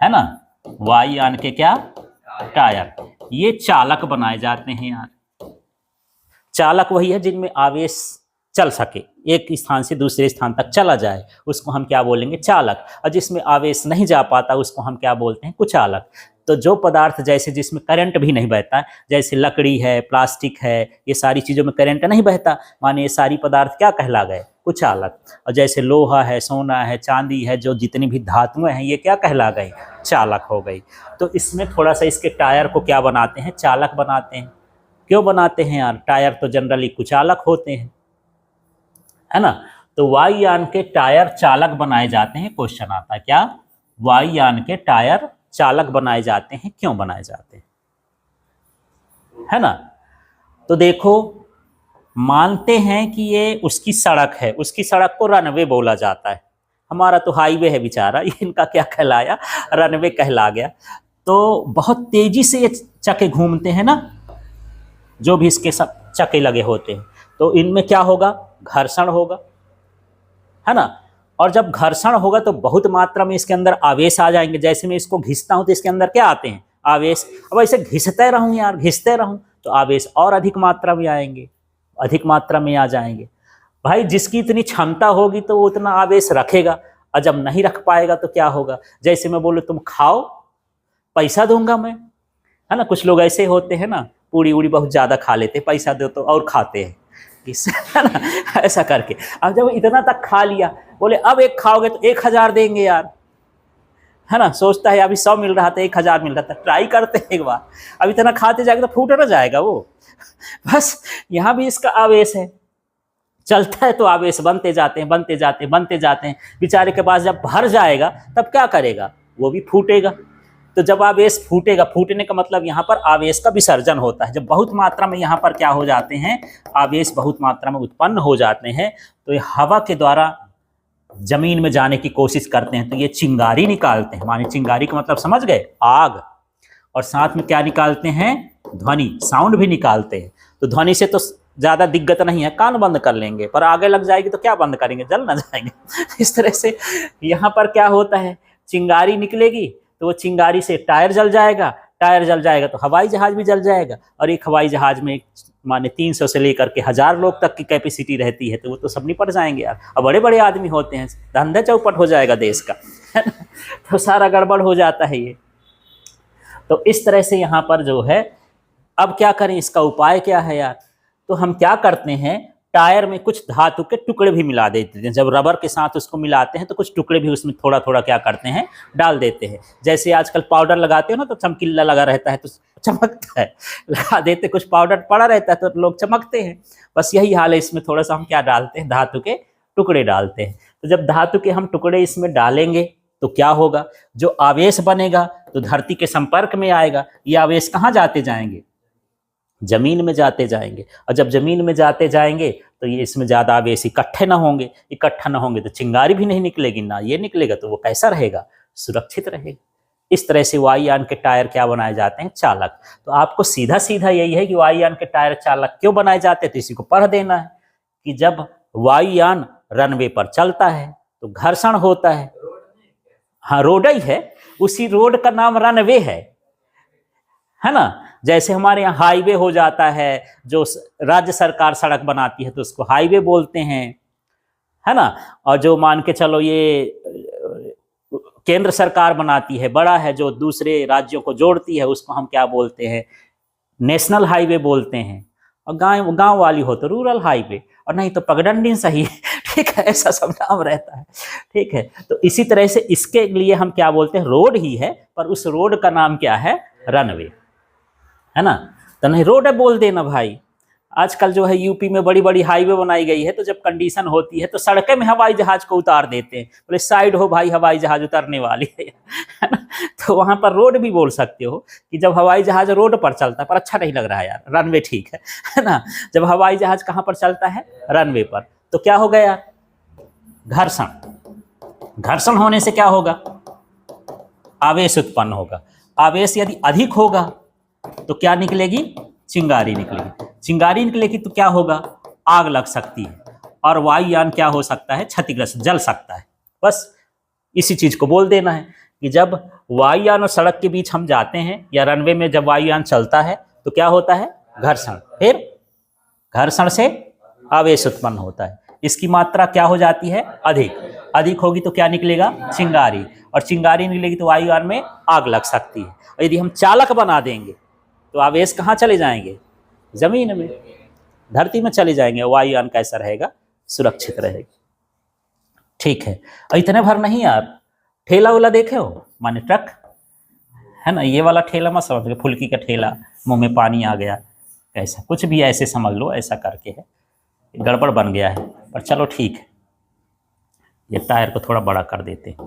है ना। वायुयान के क्या, टायर, ये चालक बनाए जाते हैं यार। चालक वही है जिनमें आवेश चल सके, एक स्थान से दूसरे स्थान तक चला जाए, उसको हम क्या बोलेंगे, चालक। और जिसमें आवेश नहीं जा पाता उसको हम क्या बोलते हैं, कुचालक। तो जो पदार्थ जैसे जिसमें करंट भी नहीं बहता, जैसे लकड़ी है, प्लास्टिक है, ये सारी चीज़ों में करंट नहीं बहता, माने ये सारी पदार्थ क्या कहला गए, कुचालक। और जैसे लोहा है, सोना है, चांदी है, जो जितनी भी धातुएं हैं, ये क्या कहला गई, चालक हो गई। तो इसमें थोड़ा सा इसके टायर को क्या बनाते हैं, चालक बनाते हैं। क्यों बनाते हैं यार, टायर तो जनरली कुचालक होते हैं, है ना। तो वायुयान के टायर चालक बनाए जाते हैं। क्वेश्चन आता है क्या, वायुयान के टायर चालक बनाए जाते हैं, क्यों बनाए जाते हैं, है ना। तो देखो, मानते हैं कि ये उसकी सड़क है, उसकी सड़क को रनवे बोला जाता है। हमारा तो हाईवे है बेचारा, इनका क्या कहलाया, रनवे कहला गया। तो बहुत तेजी से ये चक्के घूमते हैं ना, जो भी इसके सब चक्के लगे होते हैं, तो इनमें क्या होगा, घर्षण होगा, है ना। और जब घर्षण होगा तो बहुत मात्रा में इसके अंदर आवेश आ जाएंगे। जैसे मैं इसको घिसता हूं तो इसके अंदर क्या आते हैं, आवेश। अब ऐसे घिसते रहूं यार, घिसते रहूं तो आवेश और अधिक मात्रा में आएंगे, अधिक मात्रा में आ जाएंगे। भाई जिसकी इतनी क्षमता होगी तो वो उतना आवेश रखेगा, और जब नहीं रख पाएगा तो क्या होगा। जैसे मैं बोलूँ तुम खाओ, पैसा दूंगा मैं, है ना। कुछ लोग ऐसे होते हैं ना, पूरी उड़ी बहुत ज़्यादा खा लेते, पैसा दो तो और खाते हैं, है ना, ऐसा करके। अब जब इतना तक खा लिया, बोले अब एक खाओगे तो 1000 देंगे यार, है ना। सोचता है अभी 100 मिल रहा था, 1000 मिल रहा था, ट्राई करते हैं एक बार। अब इतना खाते जाएगा तो फूट ना जाएगा वो। बस यहाँ भी इसका आवेश है, चलता है तो आवेश बनते जाते हैं, बनते जाते हैं, बनते जाते हैं। बेचारे के पास जब भर जाएगा तब क्या करेगा, वो भी फूटेगा। तो जब आवेश फूटेगा, फूटने का मतलब यहाँ पर आवेश का विसर्जन होता है। जब बहुत मात्रा में यहाँ पर क्या हो जाते हैं, आवेश बहुत मात्रा में उत्पन्न हो जाते हैं, तो ये हवा के द्वारा जमीन में जाने की कोशिश करते हैं, तो ये चिंगारी निकालते हैं। माने चिंगारी का मतलब समझ गए, आग। और साथ में क्या निकालते हैं, ध्वनि, साउंड भी निकालते हैं। तो ध्वनि से तो ज़्यादा दिक्कत नहीं है, कान बंद कर लेंगे, पर आगे लग जाएगी तो क्या बंद करेंगे, जल ना जाएंगे। इस तरह से यहाँ पर क्या होता है, चिंगारी निकलेगी तो वो चिंगारी से टायर जल जाएगा, टायर जल जाएगा तो हवाई जहाज भी जल जाएगा। और एक हवाई जहाज में माने 300 से लेकर के 1000 लोग तक की कैपेसिटी रहती है, तो वो तो सब निपट जाएंगे यार। और बड़े बड़े आदमी होते हैं, धंधा चौपट हो जाएगा देश का, है ना। तो सारा गड़बड़ हो जाता है ये। तो इस तरह से यहाँ पर जो है, अब क्या करें, इसका उपाय क्या है यार। तो हम क्या करते हैं, टायर में कुछ धातु के टुकड़े भी मिला देते हैं। जब रबर के साथ उसको मिलाते हैं तो कुछ टुकड़े भी उसमें थोड़ा थोड़ा क्या करते हैं, डाल देते हैं। जैसे आजकल पाउडर लगाते हो ना, तो चमकीला लगा रहता है तो चमकता है, लगा देते, कुछ पाउडर पड़ा रहता है तो लोग चमकते हैं। बस यही हाल है इसमें, थोड़ा सा हम क्या डालते हैं, धातु के टुकड़े डालते हैं। तो जब धातु के हम टुकड़े इसमें डालेंगे तो क्या होगा, जो आवेश बनेगा तो धरती के संपर्क में आएगा। ये आवेश कहाँ जाते जाएंगे, जमीन में जाते जाएंगे। और जब जमीन में जाते जाएंगे तो ये इसमें ज़्यादा आवेश इकट्ठे ना होंगे, इकट्ठा ना होंगे तो चिंगारी भी नहीं निकलेगी, ना ये निकलेगा, तो वो कैसा रहेगा, सुरक्षित रहेगा। इस तरह से वायुयान के टायर क्या बनाए जाते हैं, चालक। तो आपको सीधा सीधा यही है कि वायुयान के टायर चालक क्यों बनाए जाते हैं, तो इसी को पढ़ देना है कि जब वायुयान रनवे पर चलता है तो घर्षण होता है। हाँ, रोड ही है, उसी रोड का नाम रनवे है ना। जैसे हमारे यहाँ हाईवे हो जाता है, जो राज्य सरकार सड़क बनाती है तो उसको हाईवे बोलते हैं, है ना। और जो मान के चलो ये केंद्र सरकार बनाती है, बड़ा है, जो दूसरे राज्यों को जोड़ती है, उसको हम क्या बोलते हैं, नेशनल हाईवे बोलते हैं। और गांव वाली हो तो रूरल हाईवे, और नहीं तो पगडंडी सही है, ठीक है, ऐसा सब नाम रहता है, ठीक है। तो इसी तरह से इसके लिए हम क्या बोलते हैं, रोड ही है, पर उस रोड का नाम क्या है, रनवे, है ना। तो नहीं रोड है बोल देना भाई। आजकल जो है यूपी में बड़ी बड़ी हाईवे बनाई गई है, तो जब कंडीशन होती है तो सड़कें में हवाई जहाज को उतार देते हैं, बोले साइड हो भाई, हवाई जहाज उतरने वाली है ना। तो वहां पर रोड भी बोल सकते हो कि जब हवाई जहाज रोड पर चलता है, पर अच्छा नहीं लग रहा है यार, रनवे ठीक है ना। जब हवाई जहाज कहाँ पर चलता है, रनवे पर, तो क्या हो गया, घर्षण। घर्षण होने से क्या होगा, आवेश उत्पन्न होगा। आवेश यदि अधिक होगा तो क्या निकलेगी, चिंगारी निकलेगी। चिंगारी निकलेगी तो क्या होगा, आग लग सकती है, और वायुयान क्या हो सकता है, क्षतिग्रस्त, जल सकता है। बस इसी चीज को बोल देना है कि जब वायुयान और सड़क के बीच हम जाते हैं या रनवे में जब वायुयान चलता है तो क्या होता है, घर्षण, फिर घर्षण से आवेश उत्पन्न होता है। इसकी मात्रा क्या हो जाती है, अधिक। अधिक होगी तो क्या निकलेगा, चिंगारी, और चिंगारी निकलेगी तो वायुयान में आग लग सकती है। और यदि हम चालक बना देंगे तो आवेश कहाँ चले जाएंगे, जमीन में, धरती में चले जाएंगे। वायुयान कैसा रहेगा, सुरक्षित रहेगा। ठीक है, और इतने भर नहीं यार, ठेला वाला देखे हो, माने ट्रक है ना, ये वाला ठेला मत समझ, फुल्की का ठेला, मुंह में पानी आ गया, ऐसा कुछ भी ऐसे समझ लो, ऐसा करके है, गड़बड़ बन गया है, पर चलो ठीक है, ये टायर को थोड़ा बड़ा कर देते हैं।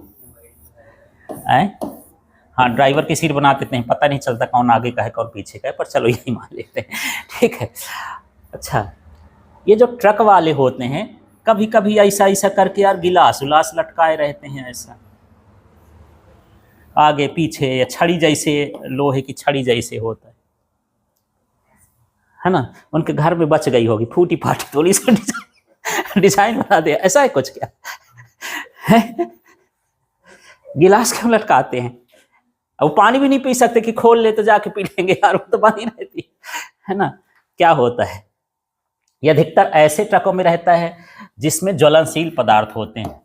हाँ, ड्राइवर की सीट बना देते हैं, पता नहीं चलता कौन आगे का है कौन पीछे का है, पर चलो यही मान लेते हैं, ठीक है। अच्छा, ये जो ट्रक वाले होते हैं, कभी कभी ऐसा ऐसा करके यार गिलास उलास लटकाए रहते हैं, ऐसा आगे पीछे, या छड़ी जैसे, लोहे की छड़ी जैसे होता है ना। उनके घर में बच गई होगी, फूटी फाटी थोड़ी सी डिजाइन बना दे, ऐसा है कुछ क्या है? गिलास क्यों लटकाते हैं? अब वो पानी भी नहीं पी सकते कि खोल ले तो जाके पी लेंगे यार, वो तो बनी रहती है ना। क्या होता है, ये अधिकतर ऐसे ट्रकों में रहता है जिसमें ज्वलनशील पदार्थ होते हैं,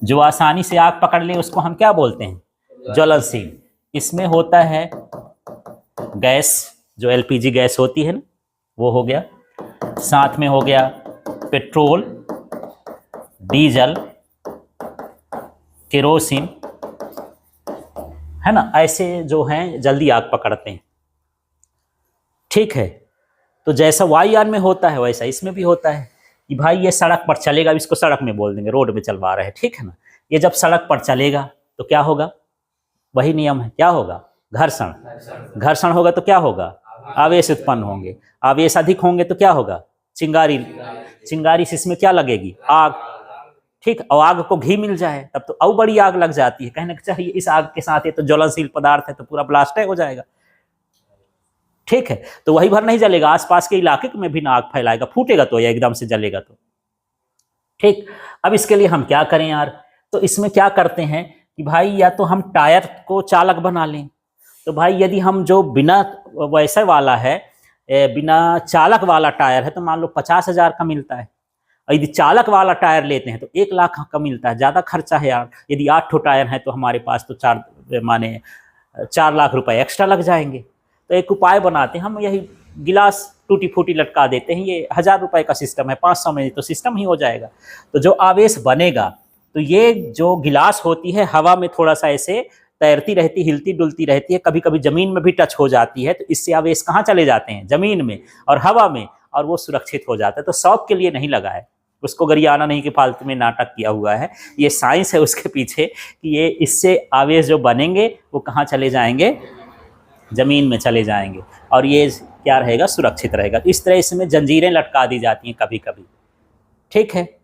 जो आसानी से आग पकड़ ले उसको हम क्या बोलते हैं, ज्वलनशील। इसमें होता है गैस, जो एलपीजी गैस होती है ना, वो हो गया, साथ में हो गया पेट्रोल, डीजल, केरोसिन, है ना, ऐसे जो हैं जल्दी आग पकड़ते हैं। ठीक है, तो जैसा वायुयान में होता है वैसा इसमें भी होता है कि भाई ये सड़क पर चलेगा, इसको सड़क में बोल देंगे, रोड में चलवा रहे हैं, ठीक है ना। ये जब सड़क पर चलेगा तो क्या होगा, वही नियम है, क्या होगा, घर्षण। घर्षण होगा तो क्या होगा, आवेश उत्पन्न होंगे। आवेश अधिक होंगे तो क्या होगा, चिंगारी। चिंगारी से इसमें क्या लगेगी, आग। ठीक, और आग को घी मिल जाए तब तो और बड़ी आग लग जाती है। कहने का चाहिए इस आग के साथ ये तो ज्वलनशील पदार्थ है, तो पूरा ब्लास्ट हो जाएगा। ठीक है, तो वही भर नहीं जलेगा, आसपास के इलाके में भी ना आग फैलाएगा, फूटेगा तो या एकदम से जलेगा तो। ठीक, अब इसके लिए हम क्या करें यार, तो इसमें क्या करते हैं कि भाई या तो हम टायर को चालक बना लें। तो भाई यदि हम जो बिना वैसे वाला है, बिना चालक वाला टायर है, तो मान लो 50,000 का मिलता है। और यदि चालक वाला टायर लेते हैं तो 1 लाख का मिलता है, ज़्यादा खर्चा है यार। यदि 8 ठो टायर हैं तो हमारे पास तो 4 लाख रुपए एक्स्ट्रा लग जाएंगे। तो एक उपाय बनाते हैं हम, यही गिलास टूटी फूटी लटका देते हैं। ये 1000 रुपए का सिस्टम है, 500 में तो सिस्टम ही हो जाएगा। तो जो आवेश बनेगा, तो ये जो गिलास होती है हवा में थोड़ा सा ऐसे तैरती रहती, हिलती डुलती रहती है, कभी कभी जमीन में भी टच हो जाती है, तो इससे आवेश कहाँ चले जाते हैं, जमीन में और हवा में, और वो सुरक्षित हो जाता है। तो शौक के लिए नहीं लगा है, उसको गरियाना नहीं कि फालतू में नाटक किया हुआ है। ये साइंस है उसके पीछे कि ये इससे आवेश जो बनेंगे वो कहाँ चले जाएंगे, जमीन में चले जाएंगे, और ये क्या रहेगा, सुरक्षित रहेगा। तो इस तरह इसमें जंजीरें लटका दी जाती हैं कभी कभी। ठीक है।